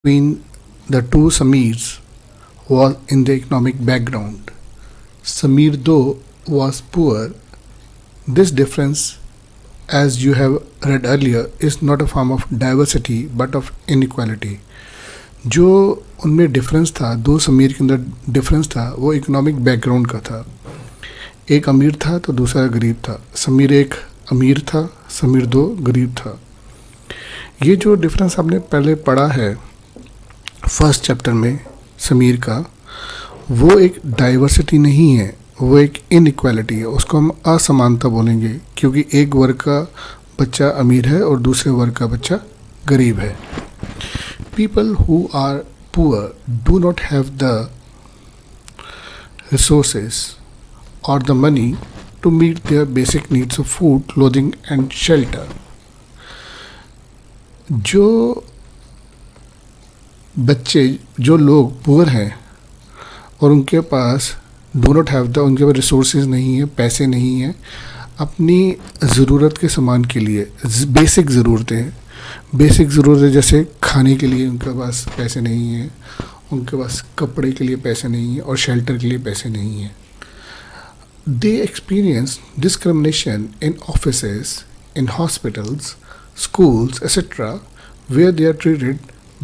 Between the two Samirs was in the economic background. Samir, though, was poor. This difference, as you have read earlier, is not a form of diversity but of inequality. जो उनमें difference था, दो समीर के अंदर difference था, वो economic background का था. एक अमीर था तो दूसरा गरीब था. समीर एक अमीर था, समीर दो गरीब था. ये जो डिफरेंस आपने पहले पढ़ा है फर्स्ट चैप्टर में समीर का, वो एक डाइवर्सिटी नहीं है, वो एक इनइक्वालिटी है. उसको हम असमानता बोलेंगे, क्योंकि एक वर्ग का बच्चा अमीर है और दूसरे वर्ग का बच्चा गरीब है. People who are poor do not have the resources और the money to meet their basic needs of food, clothing and shelter. जो लोग पुअर हैं और उनके पास डू नॉट हैव द, उनके पास रिसोर्सेज नहीं है, पैसे नहीं हैं अपनी ज़रूरत के सामान के लिए, बेसिक ज़रूरतें जैसे खाने के लिए उनके पास पैसे नहीं हैं, उनके पास कपड़े के लिए पैसे नहीं हैं और शेल्टर के लिए पैसे नहीं हैं. They experience discrimination in offices, in hospitals, schools, etc., where they are treated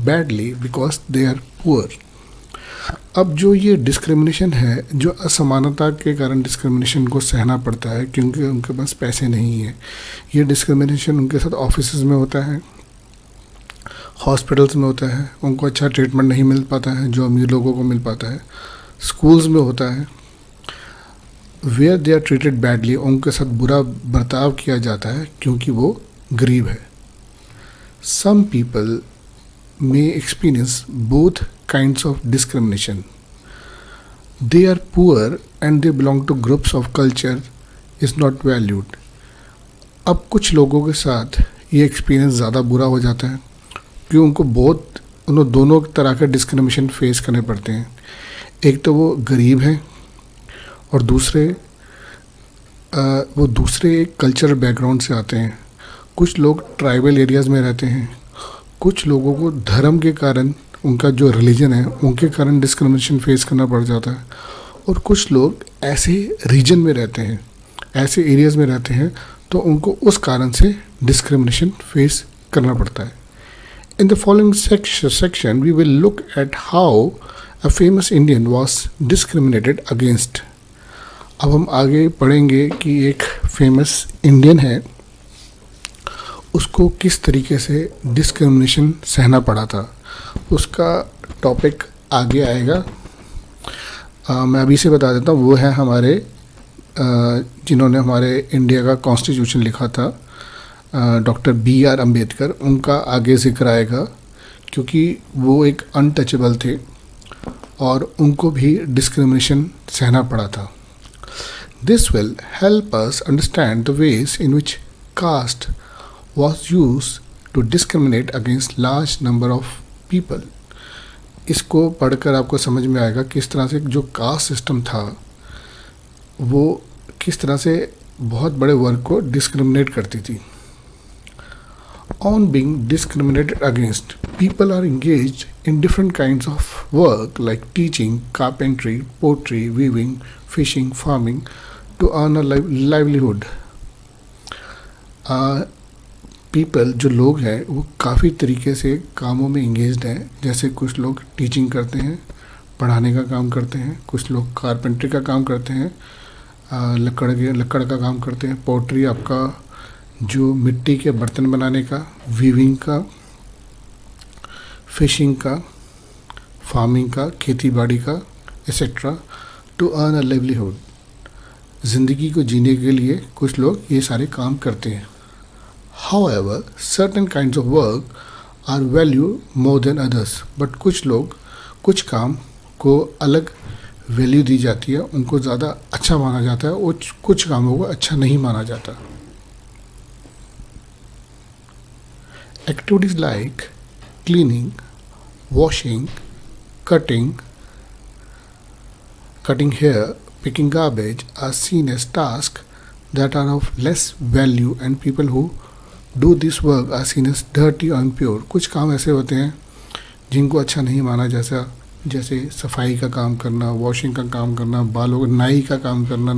badly because they are poor. अब जो ये डिस्क्रिमिनेशन है, जो असमानता के कारण डिस्क्रिमिनेशन को सहना पड़ता है क्योंकि उनके पास पैसे नहीं है, ये डिस्क्रिमिनेशन उनके साथ ऑफिसेज में होता है, हॉस्पिटल्स में होता है, उनको अच्छा ट्रीटमेंट नहीं मिल पाता है जो अमीर लोगों को मिल पाता है, स्कूल्स में होता है. Where they are treated badly, उनके साथ बुरा बर्ताव किया जाता है क्योंकि वो गरीब है. Some people may experience both kinds of discrimination. They are poor and they belong to groups of culture is not valued. अब कुछ लोगों के साथ ये एक्सपीरियंस ज़्यादा बुरा हो जाता है क्योंकि उन्हें दोनों तरह के डिस्क्रिमिनेशन फेस करने पड़ते हैं. एक तो वो गरीब हैं और वो दूसरे एक कल्चरल बैकग्राउंड से आते हैं. कुछ लोग ट्राइबल एरियाज़ में रहते हैं, कुछ लोगों को धर्म के कारण, उनका जो रिलीजन है उनके कारण डिस्क्रिमिनेशन फेस करना पड़ जाता है, और कुछ लोग ऐसे रीजन में रहते हैं, ऐसे एरियाज़ में रहते हैं तो उनको उस कारण से डिस्क्रिमिनेशन फेस करना पड़ता है. In the following section we will look at how a famous Indian was discriminated against. अब हम आगे पढ़ेंगे कि एक फेमस इंडियन है, उसको किस तरीके से डिस्क्रिमिनेशन सहना पड़ा था. उसका टॉपिक आगे आएगा. मैं अभी से बता देता हूँ, वो है हमारे जिन्होंने हमारे इंडिया का कॉन्स्टिट्यूशन लिखा था, डॉक्टर B.R. अम्बेडकर. उनका आगे जिक्र आएगा क्योंकि वो एक अनटचेबल थे और उनको भी डिस्क्रिमिनेशन सहना पड़ा था. This will help us understand the ways in which caste was used to discriminate against large number of people. इसको पढ़कर आपको समझ में आएगा किस तरह से जो कास्ट सिस्टम था वो किस तरह से बहुत बड़े वर्ग को डिस्क्रिमिनेट करती थी. On being discriminated against, people are engaged in different kinds of work like teaching, carpentry, pottery, weaving, fishing, farming to earn a livelihood. People जो लोग हैं वो काफ़ी तरीके से कामों में इंगेज्ड हैं. जैसे कुछ लोग टीचिंग करते हैं, पढ़ाने का काम करते हैं, कुछ लोग कारपेंट्री का काम करते हैं, लकड़ का काम करते हैं, पोट्री आपका जो मिट्टी के बर्तन बनाने का, वीविंग का, फिशिंग का, फार्मिंग का, खेती बाड़ी का, etcetera, to earn a livelihood. ज़िंदगी को जीने के लिए कुछ लोग ये सारे काम करते हैं. However, certain kinds of work are valued more than others. But कुछ काम को अलग वैल्यू दी जाती है, उनको ज़्यादा अच्छा माना जाता है और कुछ कामों को अच्छा नहीं माना जाता. Activities like cleaning, washing, cutting hair, picking garbage are seen as tasks that are of less value, and people who do this work are seen as dirty or impure. कुछ काम ऐसे होते हैं जिनको अच्छा नहीं माना, जैसे सफाई का काम करना, वॉशिंग का काम करना, बालों नाई का काम करना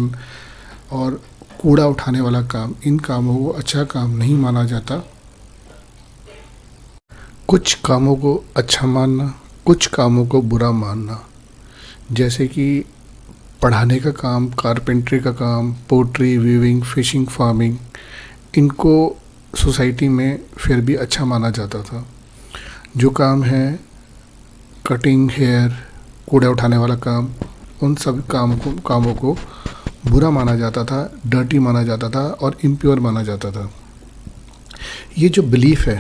और कूड़ा उठाने वाला काम, इन कामों को अच्छा काम नहीं माना जाता। कुछ कामों को अच्छा मानना, कुछ कामों को बुरा मानना, जैसे कि पढ़ाने का काम, कारपेंट्री का काम, पोट्री, वीविंग, फिशिंग, फार्मिंग, इनको सोसाइटी में फिर भी अच्छा माना जाता था। जो काम है कटिंग हेयर, कूड़ा उठाने वाला काम, उन सब कामों को बुरा माना जाता था, डर्टी माना जाता था और इम्प्योर माना जाता था। ये जो बिलीफ है,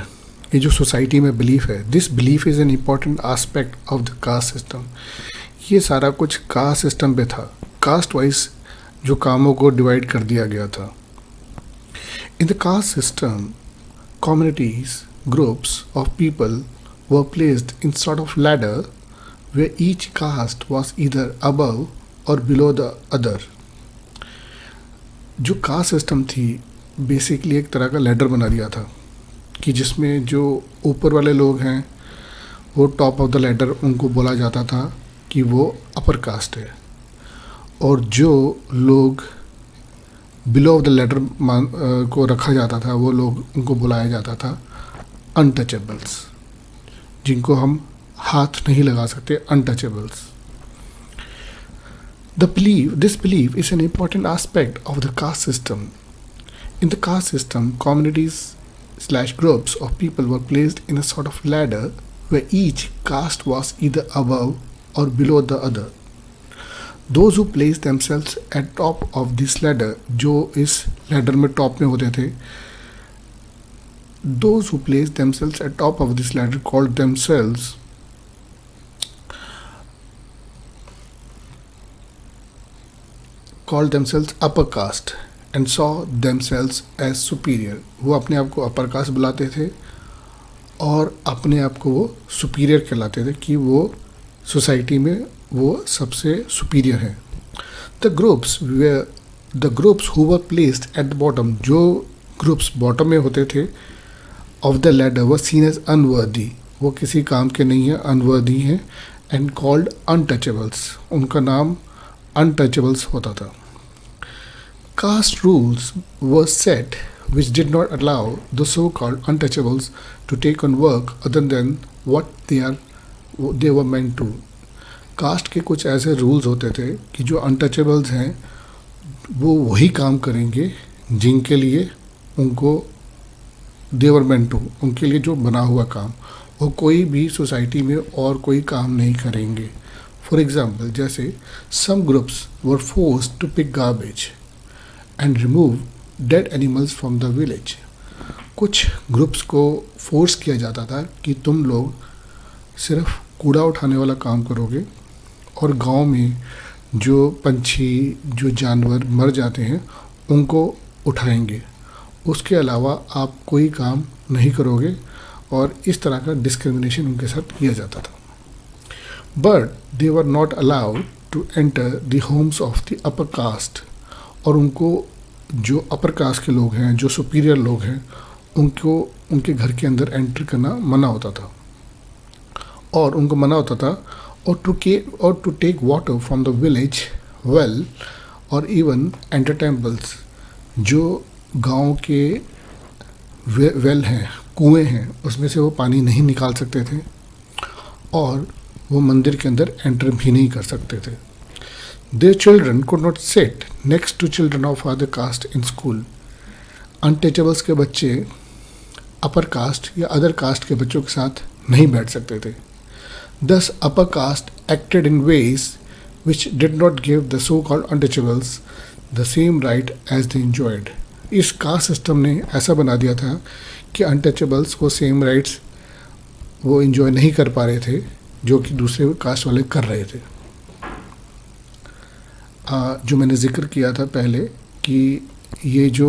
ये जो सोसाइटी में बिलीफ है, this belief is an important aspect of the caste system. ये सारा कुछ कास्ट सिस्टम पे था। कास्ट वाइज जो कामों को डिवाइड कर दिया गया था। In the caste system, communities, groups of people were placed in sort of ladder where each caste was either above or below the other. जो कास्ट सिस्टम थी बेसिकली एक तरह का लैडर बना दिया था कि जिसमें जो ऊपर वाले लोग हैं वो टॉप ऑफ द लैडर, उनको बोला जाता था कि वो अपर कास्ट है, और जो लोग बिलो ऑफ द लैडर को रखा जाता था वो लोग, उनको बुलाया जाता था अनटचेबल्स, जिनको हम हाथ नहीं लगा सकते, untouchables. This belief is an important aspect of the caste system. In the caste system, communities/groups of people were placed in a sort of ladder where each caste was either above or below the other. Those who placed themselves at top of this ladder, जो इस ladder में top में होते थे, those who placed themselves at top of this ladder called themselves upper caste and saw themselves as superior. वो अपने आप को अपर कास्ट बुलाते थे और अपने आप को वो सुपीरियर कहलाते थे कि वो सोसाइटी में वो सबसे सुपीरियर है। The groups who were placed at the bottom, जो ग्रुप्स बॉटम में होते थे of the ladder were seen as unworthy, वो किसी काम के नहीं है, अनवर्दी हैं, एंड कॉल्ड अनटचेबल्स, उनका नाम अनटचेबल्स होता था। Caste rules were set which did not allow the so-called untouchables to take on work other than what they were meant to. Caste के कुछ ऐसे रूल्स होते थे कि जो अनटचेबल्स हैं वो वही काम करेंगे जिनके लिए उनको they were meant to, उनके लिए जो बना हुआ काम, वो कोई भी सोसाइटी में और कोई काम नहीं करेंगे। फॉर एग्ज़ाम्पल, जैसे some groups were forced to pick garbage and remove dead animals from the village. कुछ ग्रुप्स को फोर्स किया जाता था कि तुम लोग सिर्फ कूड़ा उठाने वाला काम करोगे और गांव में जो पंछी, जो जानवर मर जाते हैं उनको उठाएंगे, उसके अलावा आप कोई काम नहीं करोगे, और इस तरह का डिस्क्रिमिनेशन उनके साथ किया जाता था। But they were not allowed to enter the homes of the upper caste, और उनको जो अपर कास्ट के लोग हैं, जो सुपीरियर लोग हैं, उनको उनके घर के अंदर एंटर करना मना होता था, और उनको मना होता था और to take water from the village well और इवन एंटर टेम्पल्स, जो गांव के वेल हैं, कुएं हैं, उसमें से वो पानी नहीं निकाल सकते थे और वो मंदिर के अंदर एंटर भी नहीं कर सकते थे। Their children could not sit next to children of other caste in school. Untouchables के बच्चे अपर कास्ट या अदर कास्ट के बच्चों के साथ नहीं बैठ सकते थे। Thus, upper caste acted in ways which did not give the so-called untouchables the same right as they enjoyed. इस कास्ट सिस्टम ने ऐसा बना दिया था कि अनटचेबल्स को सेम राइट्स वो इंजॉय नहीं कर पा रहे थे जो कि दूसरे कास्ट वाले कर रहे थे। जो मैंने जिक्र किया था पहले कि ये जो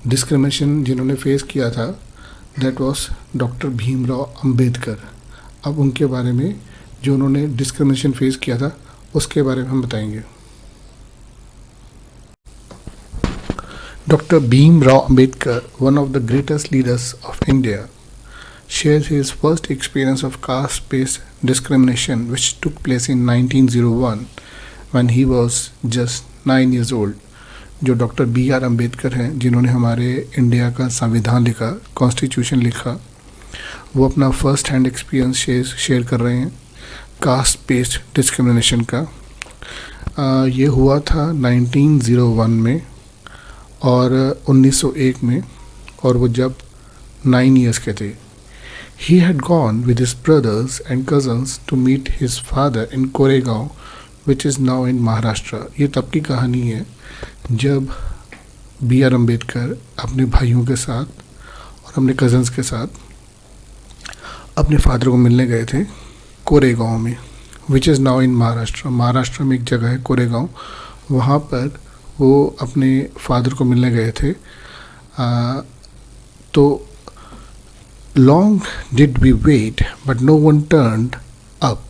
डिस्क्रिमिनेशन जिन्होंने फेस किया था, that was doctor Bhimrao Ambedkar. अब उनके बारे में, जो उन्होंने डिस्क्रिमिनेशन फेस किया था, उसके बारे में हम बताएंगे। Doctor Bhimrao Ambedkar, one of the greatest leaders of India, shares his first experience of caste-based discrimination which took place in 1901 when he was just 9 years old. जो डॉक्टर बी आर अम्बेडकर हैं, जिन्होंने हमारे इंडिया का संविधान लिखा, कॉन्स्टिट्यूशन लिखा, वो अपना फर्स्ट हैंड एक्सपीरियंस शेयर कर रहे हैं कास्ट बेस्ड डिस्क्रिमिनेशन का। ये हुआ था 1901 में और 1901 में, और वो जब 9 years के थे। He had gone with his brothers and cousins to meet his father in Koregaon, which is now in Maharashtra। ये तब की कहानी है जब बी आर अम्बेडकर अपने भाइयों के साथ और अपने कज़न्स के साथ अपने फादर को मिलने गए थे कोरेगांव में, which is now in Maharashtra. Maharashtra में एक जगह है कोरेगांव, वहाँ पर वो अपने फादर को मिलने गए थे। तो long did we wait but no one turned up.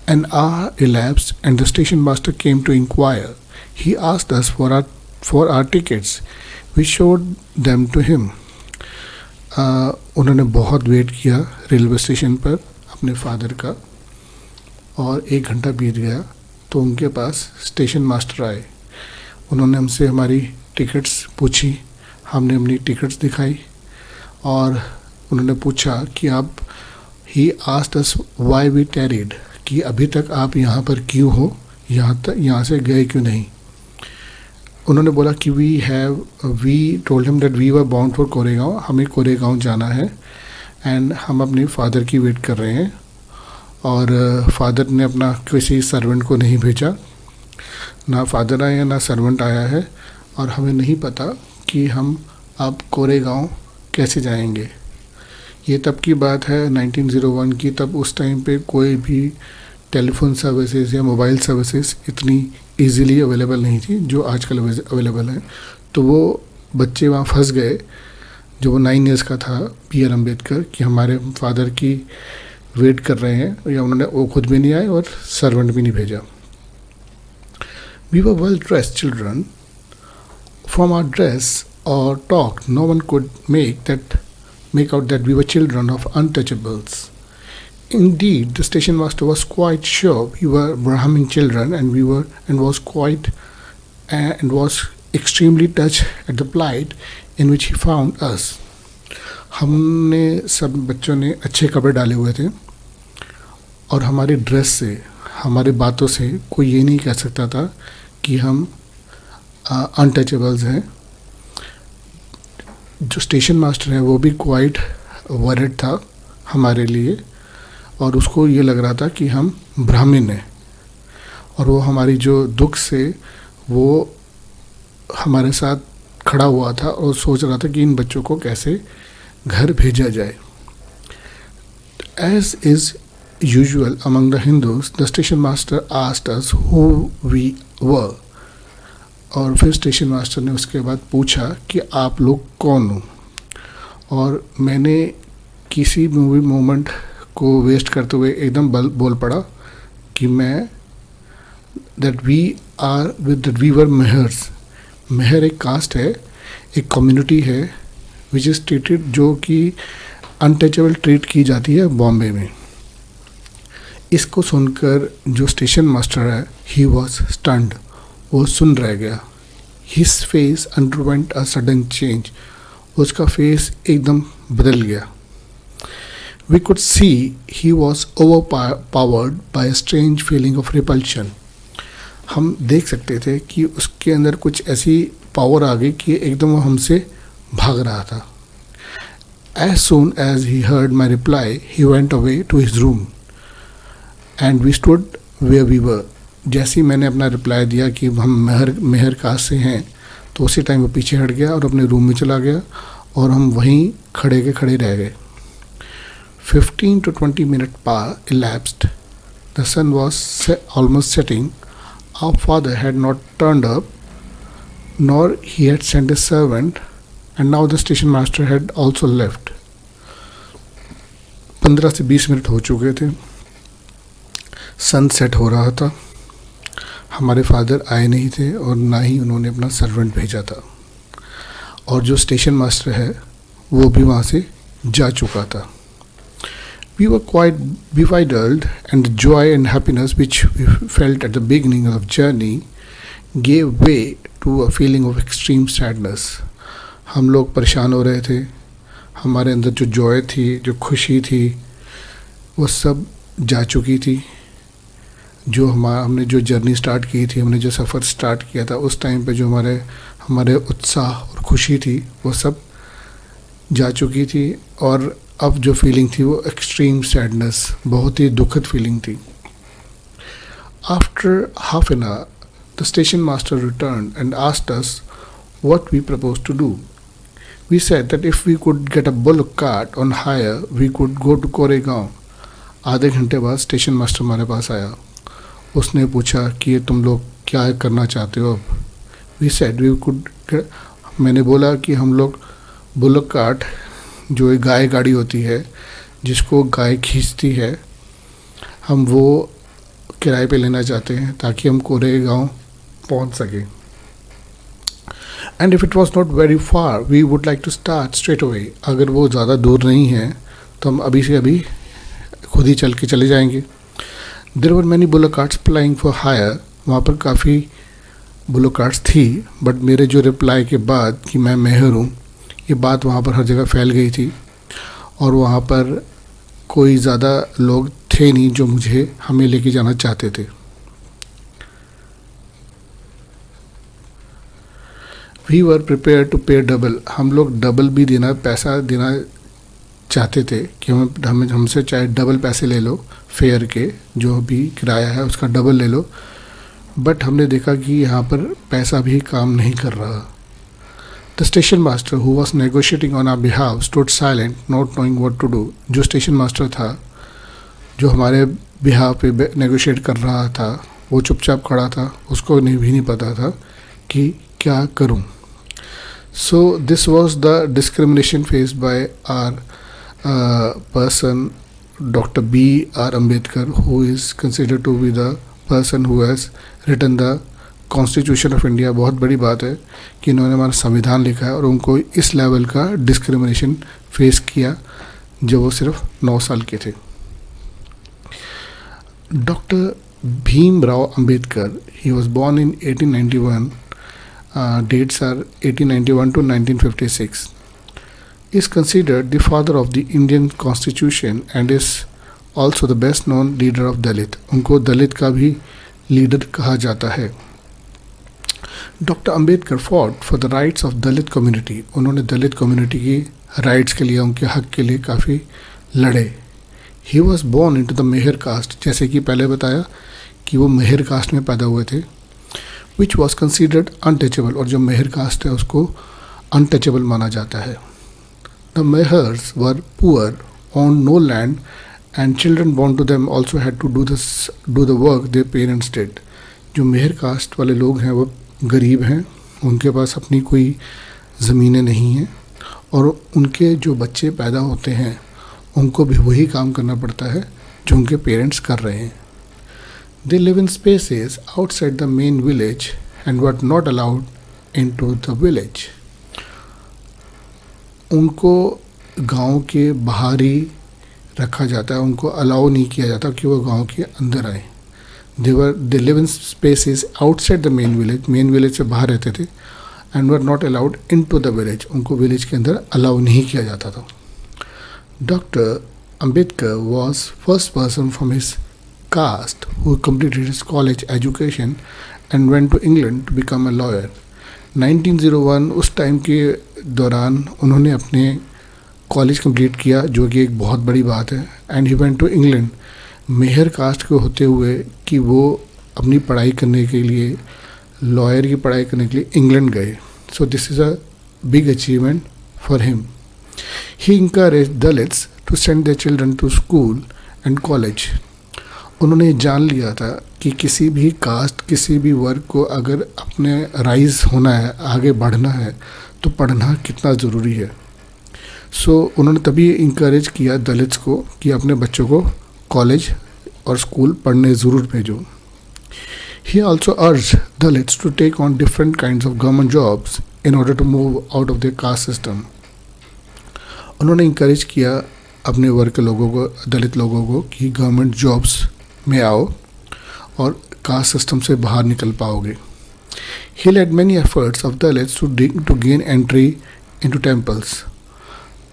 An hour elapsed and the station master came to inquire. He asked us for our tickets. We showed them to him. उन्होंने बहुत wait किया railway station पर अपने father का, और 1 घंटा बीत गया तो उनके पास स्टेशन मास्टर आए। उन्होंने हमसे हमारी टिकट्स पूछी, हमने अपनी टिकट्स दिखाई, और उन्होंने पूछा कि आप, he asked us why we tarried, कि अभी तक आप यहाँ पर क्यों हो, यहाँ से गए क्यों नहीं। उन्होंने बोला कि we told him that we were bound for Koregaon, हमें कोरेगांव जाना है एंड हम अपने फादर की वेट कर रहे हैं। और फादर ने अपना किसी सर्वेंट को नहीं भेजा, ना फादर आए हैं ना सर्वेंट आया है, और हमें नहीं पता कि हम अब कोरेगांव कैसे जाएंगे। ये तब की बात है 1901 की। तब उस टाइम पे कोई भी टेलीफोन सर्विसेज या मोबाइल सर्विसेज इतनी इजीली अवेलेबल नहीं थी जो आजकल अवेलेबल है। तो वो बच्चे वहाँ फंस गए, जो वो 9 years का था, बी आर अम्बेडकर, कि हमारे फादर की वेट कर रहे हैं, या उन्होंने वो खुद भी नहीं आए और सर्वेंट भी नहीं भेजा। We were well dressed children, from our dress और talk no one could make out that we were children of untouchables. Indeed, the station master was quite sure we were Brahmin children, and was extremely touched at the plight in which he found us. हमने सब बच्चों ने अच्छे कपड़े डाले हुए थे, और हमारी ड्रेस से, हमारी बातों से कोई ये नहीं कह सकता था कि हम अनटचेबल्स हैं। जो स्टेशन मास्टर है वो भी क्वाइट वरिड था हमारे लिए, और उसको ये लग रहा था कि हम ब्राह्मण हैं, और वो हमारी जो दुख से वो हमारे साथ खड़ा हुआ था और सोच रहा था कि इन बच्चों को कैसे घर भेजा जाए। As is usual among the Hindus, the station master asked us who we were. और फिर स्टेशन मास्टर ने उसके बाद पूछा कि आप लोग कौन हो। और मैंने किसी मोमेंट को वेस्ट करते हुए एकदम बोल पड़ा कि मैं दैट वी वर मेहर्स। मेहर एक कास्ट है, एक कम्युनिटी है विच इज़ ट्रीटेड, जो कि अनटचेबल ट्रीट की जाती है बॉम्बे में। इसको सुनकर जो स्टेशन मास्टर है, ही वॉज स्टन्ड, वो सुन रह गया। His face underwent a sudden change, उसका फेस एकदम बदल गया। We could see he was overpowered by a strange feeling of repulsion. हम देख सकते थे कि उसके अंदर कुछ ऐसी पावर आ गई कि एकदम वो हमसे भाग रहा था। As soon as he heard my reply he went away to his room and we stood where we were. जैसे ही मैंने अपना रिप्लाई दिया कि हम मेहर कास्ट से हैं, तो उसी टाइम वो पीछे हट गया और अपने रूम में चला गया, और हम वहीं खड़े के खड़े रह गए। 15 to 20 minutes elapsed. The sun was almost setting. Our father had not turned up, nor he had sent a servant, and now the station master had also left. 15 से 20 मिनट हो चुके थे, सन सेट हो रहा था, हमारे फादर आए नहीं थे और ना ही उन्होंने अपना सर्वेंट भेजा था, और जो स्टेशन मास्टर है वो भी वहाँ से जा चुका था। We were quite bewildered, and the joy and happiness which we felt at the beginning of the journey gave way to a feeling of extreme sadness. हम लोग परेशान हो रहे थे, हमारे अंदर जो जॉय थी, जो खुशी थी, वो सब जा चुकी थी. जो हमने जो जर्नी स्टार्ट की थी, हमने जो सफ़र स्टार्ट किया था, उस टाइम पे जो हमारे हमारे उत्साह और खुशी थी, वो सब जा चुकी थी. और अब जो फीलिंग थी वो एक्सट्रीम सैडनेस, बहुत ही दुखद फीलिंग थी. After half an hour the station master return and asked us what we proposed to do. We said that if we could get a bullock cart on hire, we could go to Koregaon. आधे घंटे बाद station master हमारे पास आया. उसने पूछा कि ये तुम लोग क्या करना चाहते हो अब. We said we could मैंने बोला कि हम लोग बुलक कार्ट, जो एक गाय गाड़ी होती है जिसको गाय खींचती है, हम वो किराए पे लेना चाहते हैं ताकि हम कोरेगांव पहुंच सकें. And if it was not very far we would like to start straight away. अगर वो ज़्यादा दूर नहीं है तो हम अभी से अभी खुद ही चल के चले जाएंगे. There were many bullock carts plying for hire. वहाँ पर काफ़ी बुलक कार्ट्स थी, बट मेरे जो रिप्लाई के बाद कि मैं मेहर हूँ, ये बात वहाँ पर हर जगह फैल गई थी और वहाँ पर कोई ज़्यादा लोग थे नहीं जो मुझे हमें लेके जाना चाहते थे. वी वर प्रिपेयर टू पे डबल. हम लोग डबल भी पैसा देना चाहते थे कि हमें हमसे चाहे डबल पैसे ले लो, फेयर के जो भी किराया है उसका डबल ले लो. बट हमने देखा कि यहाँ पर पैसा भी काम नहीं कर रहा. The station master who was negotiating on our behalf stood silent not knowing what to do. जो स्टेशन मास्टर था, जो हमारे बिहाफ पे नेगोशिएट कर रहा था, वो चुपचाप खड़ा था. उसको भी नहीं पता था कि क्या करूं. So this was the discrimination faced by our person, Dr. B.R. Ambedkar, who is considered to be the person who has written the Constitution of India. बहुत बड़ी बात है कि इन्होंने हमारा संविधान लिखा है और उनको इस लेवल का डिस्क्रिमिनेशन फेस किया जब वो सिर्फ 9 साल के थे. Doctor Bhimrao Ambedkar, he was born in 1891. Dates are 1891 to 1956. Is considered the father of the Indian Constitution and is also the best known leader of Dalit. उनको दलित का भी लीडर कहा जाता है. Doctor Ambedkar fought for the rights of Dalit community. उन्होंने दलित community की rights के लिए, उनके हक के लिए काफ़ी लड़े. He was born into the Mahar caste. जैसे कि पहले बताया कि वो मेहर कास्ट में पैदा हुए थे, which was considered untouchable. और जो मेहर कास्ट है उसको untouchable माना जाता है. The Mehers were poor, owned no land, and children born to them also had to do the work their parents did. जो मेहर कास्ट वाले लोग हैं वो गरीब हैं, उनके पास अपनी कोई ज़मीनें नहीं हैं और उनके जो बच्चे पैदा होते हैं उनको भी वही काम करना पड़ता है जो उनके पेरेंट्स कर रहे हैं. They live in spaces outside the main village and were not allowed into the village. उनको गांव के बाहर ही रखा जाता है, उनको अलाउ नहीं किया जाता कि वो गांव के अंदर आए. They live in spaces outside the main village. Main village से बाहर रहते थे and were not allowed into the village. उनको विलेज के अंदर अलाउ नहीं किया जाता था. Dr. Ambedkar was first person from his caste who completed his college education and went to England to become a lawyer. 1901 उस टाइम के दौरान उन्होंने अपने कॉलेज कंप्लीट किया, जो कि एक बहुत बड़ी बात है. And he went to England. Mahar caste के होते हुए कि वो अपनी पढ़ाई करने के लिए, लॉयर की पढ़ाई करने के लिए इंग्लैंड गए. So this is a big achievement for him. He encouraged Dalits to send their children to school and college. उन्होंने जान लिया था कि किसी भी कास्ट, किसी भी वर्ग को अगर अपने राइज होना है, आगे बढ़ना है, तो पढ़ना कितना ज़रूरी है. सो उन्होंने तभी इंकरेज किया दलित्स को कि अपने बच्चों को कॉलेज और स्कूल पढ़ने ज़रूर भेजो. He also urged Dalits to take on different kinds of government jobs in order to move out of the caste system. उन्होंने इंकरेज किया अपने वर्ग के लोगों को, दलित लोगों को, कि गवर्नमेंट जॉब्स में आओ और कास्ट सिस्टम से बाहर निकल पाओगे. He led many efforts of Dalits to gain entry into temples.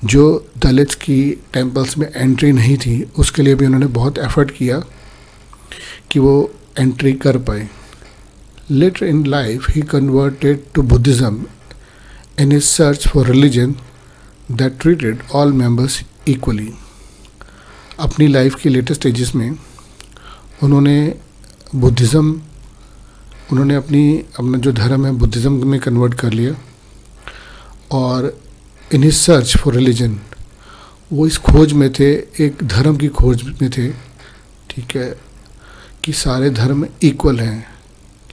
जो दलित्स की टेम्पल्स में एंट्री नहीं थी उसके लिए भी उन्होंने बहुत एफर्ट किया कि वो एंट्री कर पाए. Later in life he converted to Buddhism in his search for religion that treated all members equally. अपनी लाइफ की लेटेस्ट स्टेजेस में उन्होंने अपना जो धर्म है बुद्धिज़्म में कन्वर्ट कर लिया. और इन हिज सर्च फॉर रिलीजन, वो इस खोज में थे, एक धर्म की खोज में थे, ठीक है, कि सारे धर्म इक्वल हैं.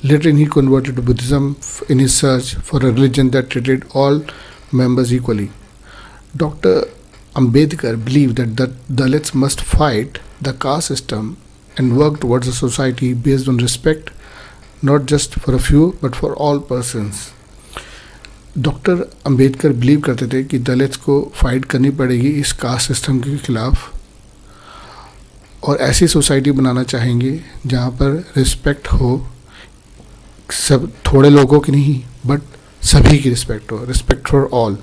Later he converted to Buddhism in his search for a religion that treated all members equally. Dr. Ambedkar believed that the Dalits must fight the caste system and work towards a society based on respect, not just for a few but for all persons. Doctor Ambedkar believe करते थे कि Dalits को fight करनी पड़ेगी इस caste system के खिलाफ और ऐसी सोसाइटी बनाना चाहेंगे जहाँ पर रिस्पेक्ट हो, सब थोड़े लोगों की नहीं बट सभी की रिस्पेक्ट हो, रिस्पेक्ट फॉर ऑल.